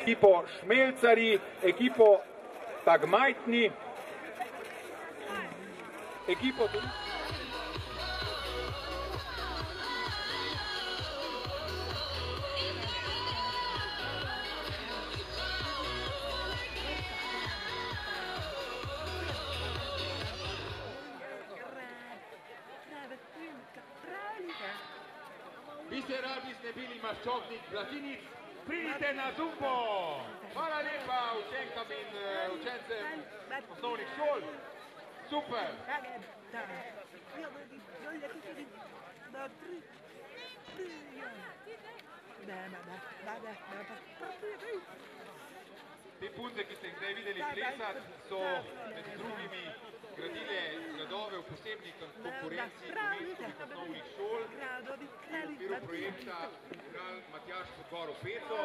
ekipo Šmelcari, ekipo Tagmajtni, ekipo... Vi ste radi znebili maščobnih platinic, pridite na Zumbo! Hvala lepa učenkam in učencem osnovnih šol. Super! Te punce, ki ste jih zdaj videli plesati, so med drugimi gradile gradove v posebni konkurenci slovenskih osnovnih šol v okviru projekta Kralj Matjaž pod goro Peto.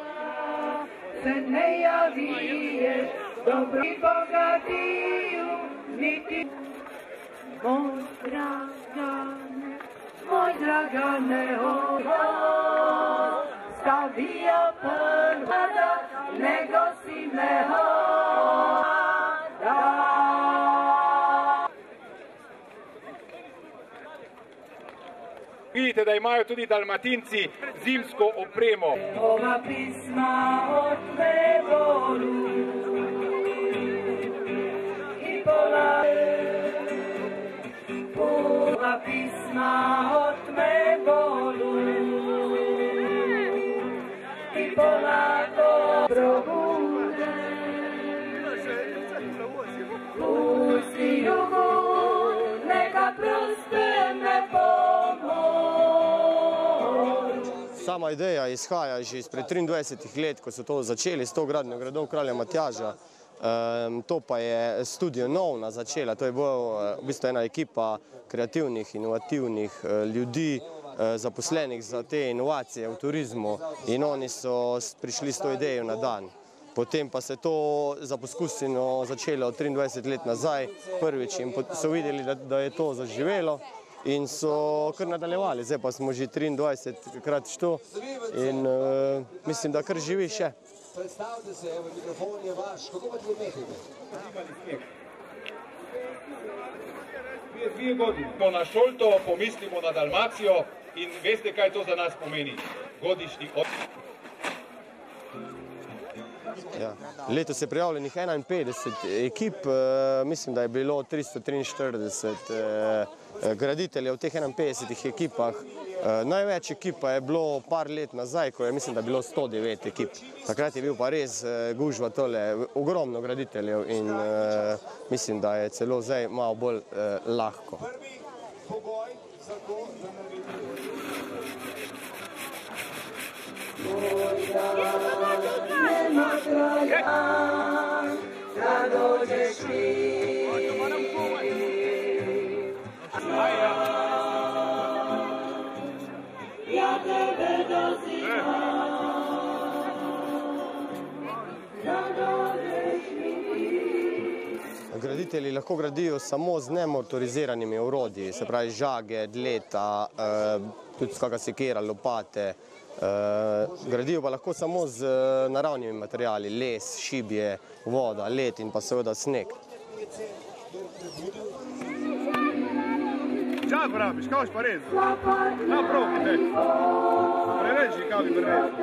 Se ne javiješ, dobro i bogatiju, niti moj dragane, stavija prvada, nego si me Vidite, da imajo tudi Dalmatinci zimsko opremo. Ova pisma od Nebolu i ova pisma od Nebolu i polako probude. Pusti jugu, neka prospe me pomoć. Sama ideja izhaja že izpred 23 let, ko so to začeli s to gradnjo gradov Kralja Matjaža. To pa je Studio Novna začela, to je bila v bistvu ena ekipa kreativnih, inovativnih ljudi, zaposlenih za te inovacije v turizmu in oni so prišli s to idejo na dan. Potem pa se to za poskusino začelo 23 let nazaj, prvič in so videli, da je to zaživelo in so kar nadaljevali. Zdaj pa smo že 23 krat što in mislim, da kar živi še. Predstavite se, mikrofon je vaš, kako pa ti umehite? Dve godini. Na Šolto pomislimo na Dalmacijo in veste, kaj to za nas pomeni. Godišnji Letos je prijavljenih 51 ekip, mislim, da je bilo 343 graditeljev v teh 51 ekipah. Največ ekipa je bilo par let nazaj, ko je mislim, da je bilo 109 ekip. Takrat je bil pa res gužva tole, ogromno graditeljev in mislim, da je celo zdaj malo bolj lahko. Prvi pogoj za to, da Graditelji lahko gradijo samo z nemotoriziranimi orodji, se pravi žage, dleta, tudi kakšna sekera, lopate. Gradijo pa lahko samo z naravnimi materiali, les, šibje, voda, led in pa seveda sneg. Čak rabiš, kao pa res? Na probi, te. Prereži, kao bi prereži.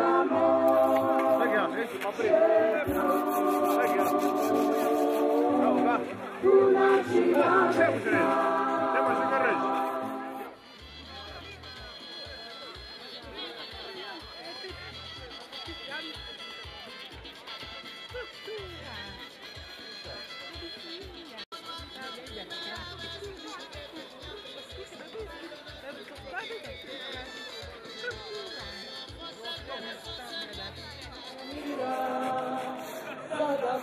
Čak ja, reći pa prije. Čak ja. Bravo, ga. Sve može reći. Ne može ga reći. Sada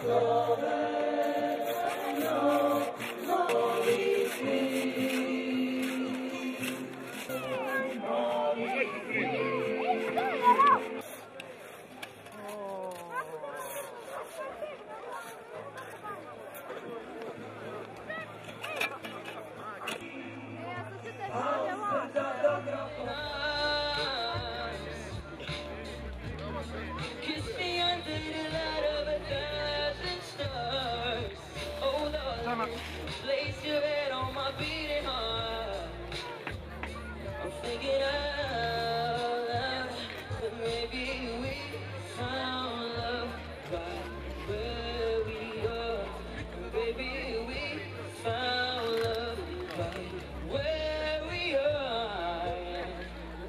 where we are.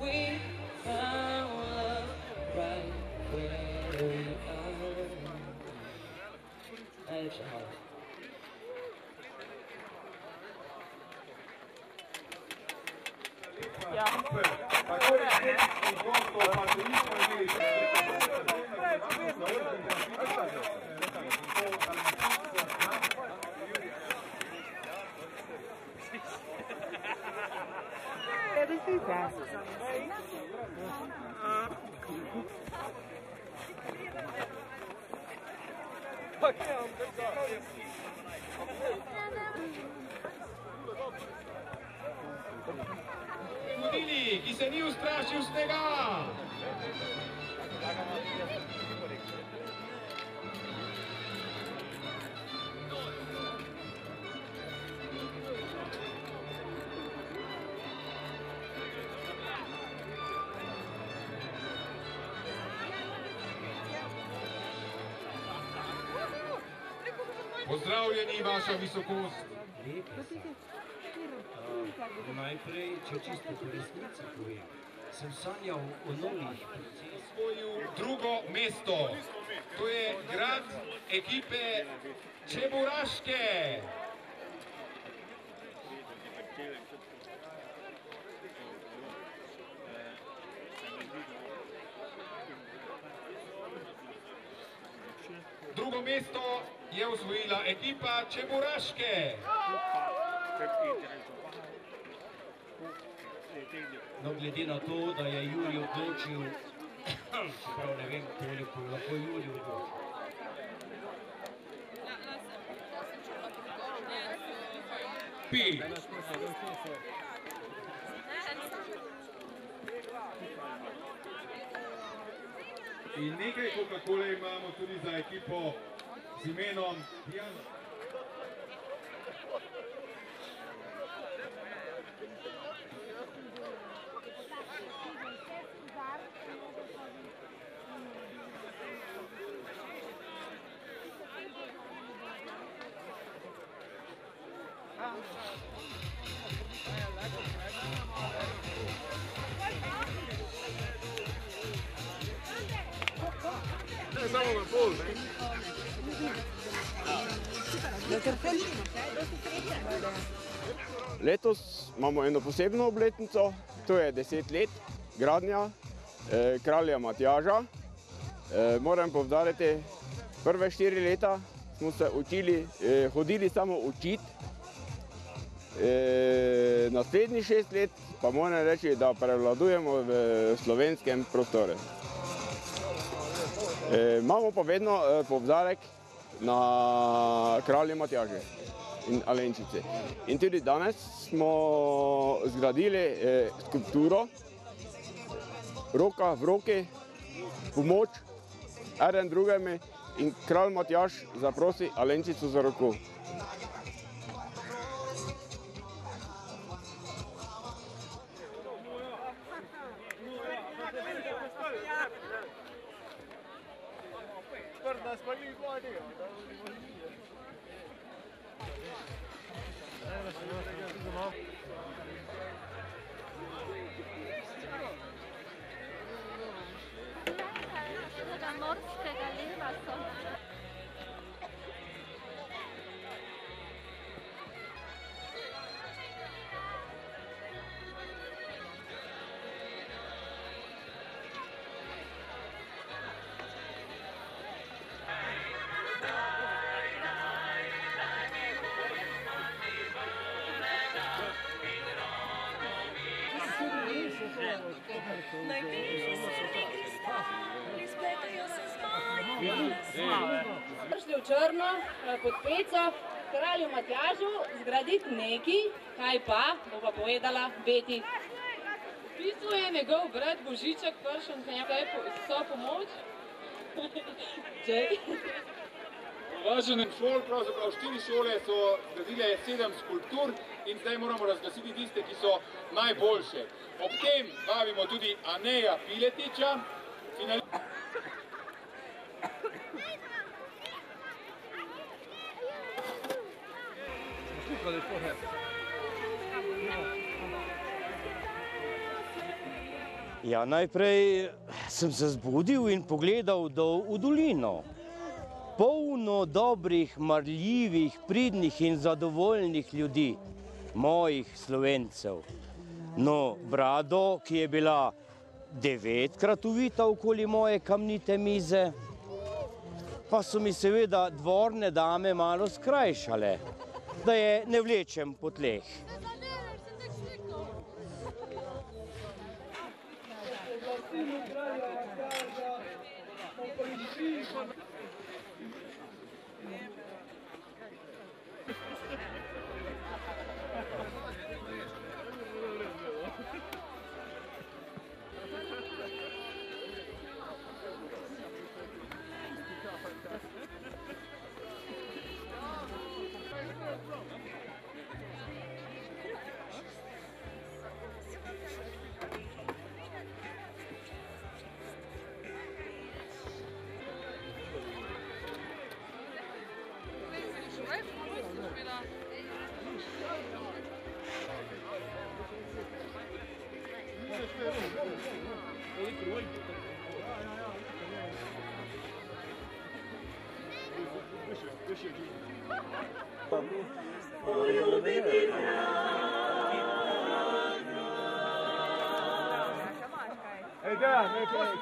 We found love right where we are. Najlepša hvala. Tako je, gostov pa se nismo imeli. Vodili, ki se ni ustrašil snega. Pozdravljeni, vaša visokost. Najprej, če čisto po resnici povem, sem sanjal o novih procesih. Osvojil drugo mesto. To je grad ekipe Čeburaške. Drugo mesto je osvojila ekipa Čeburaške. No, glede na to, da je Jurij odločil, čeprav ne vem koliko, lahko Jurij odločil. Pi. In nekaj Coca-Cole imamo tudi za ekipo z imenom Jan. Letos imamo eno posebno obletnico, to je 10 let gradnja kralja Matjaža. Moram poudariti, prve 4 leta smo se učili, hodili samo učiti. Naslednjih 6 let pa moram reči, da prevladujemo v slovenskem prostoru. Imamo pa vedno poudarek na kralju Matjažu in Alenčici. In tudi danes smo zgradili skulpturo roka v roki, pomoč eden drugemu in kralj Matjaž zaprosi Alenčico za roko. Morskega leva so. Prišli v Črno pod Peco, kralju Matjažu zgraditi nekaj, kaj pa, bo pa povedala Beti. V bistvu je njegov brat Božiček prišel z nekaj so pomoč. Uvaženem šol, pravzaprav 4 šole so zgradile 7 skulptur in zdaj moramo razglasiti tiste, ki so najboljše. Ob tem vabimo tudi Aneja Piletiča, Ja, najprej sem se zbudil in pogledal dol v dolino. Polno dobrih, marljivih, pridnih in zadovoljnih ljudi, mojih Slovencev. No, brado, ki je bila 9-krat uvita okoli moje kamnite mize, pa so mi seveda dvorne dame malo skrajšale, da je ne vlečem po tleh.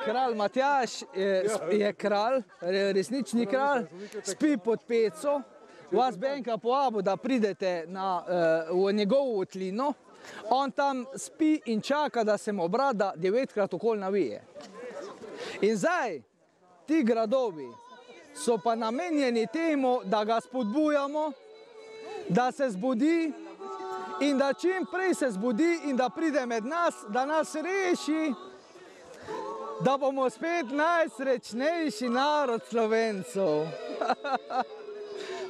Kralj Matjaž je kralj, resnični kralj, spi pod peco. Vas bi enkrat povabil, da pridete v njegovo votlino. On tam spi in čaka, da se mu brada 9-krat okoli navije. In zdaj, ti gradovi so pa namenjeni temu, da ga spodbujamo, da se zbudi in da čim prej se zbudi in da pride med nas, da nas reši, da bomo spet najsrečnejši narod Slovencev.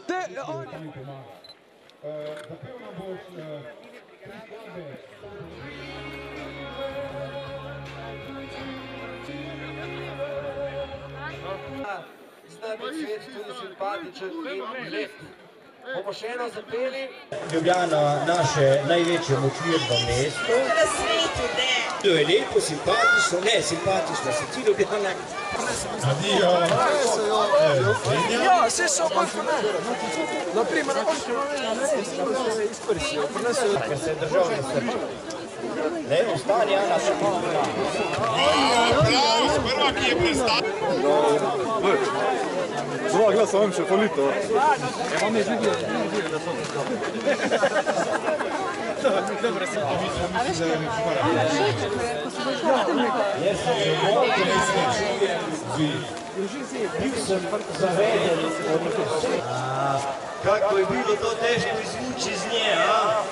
Zapel nam boš Zdaj bi svet tudi simpatičen in lep. Bomo še eno zapeli. Ljubljana, naše največje močvirno mesto. Na svetu, ne. To je lepo, simpatično, ne, simpatično, se ti Ljubljana. Adijo. Ja, vse so pa naprimer, Ker se je držal in se ne, ostani, Ana, se Prva, ki je predstavila. Dva glasa vam še polito. Vam je vidio, da so Dobre se bil sem zaveden. Kako je bilo to težko izvuči iz nje, a?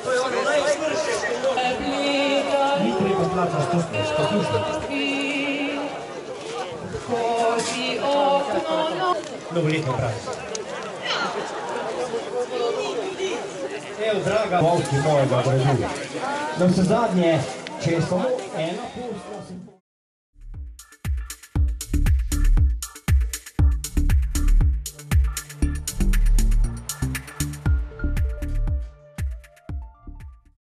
To je ono najsvrše. Ni treba plača stopnje, Novoletno pravico. Evo, draga volki mojega gradu. Na vse zadnje, če je samo ena posta,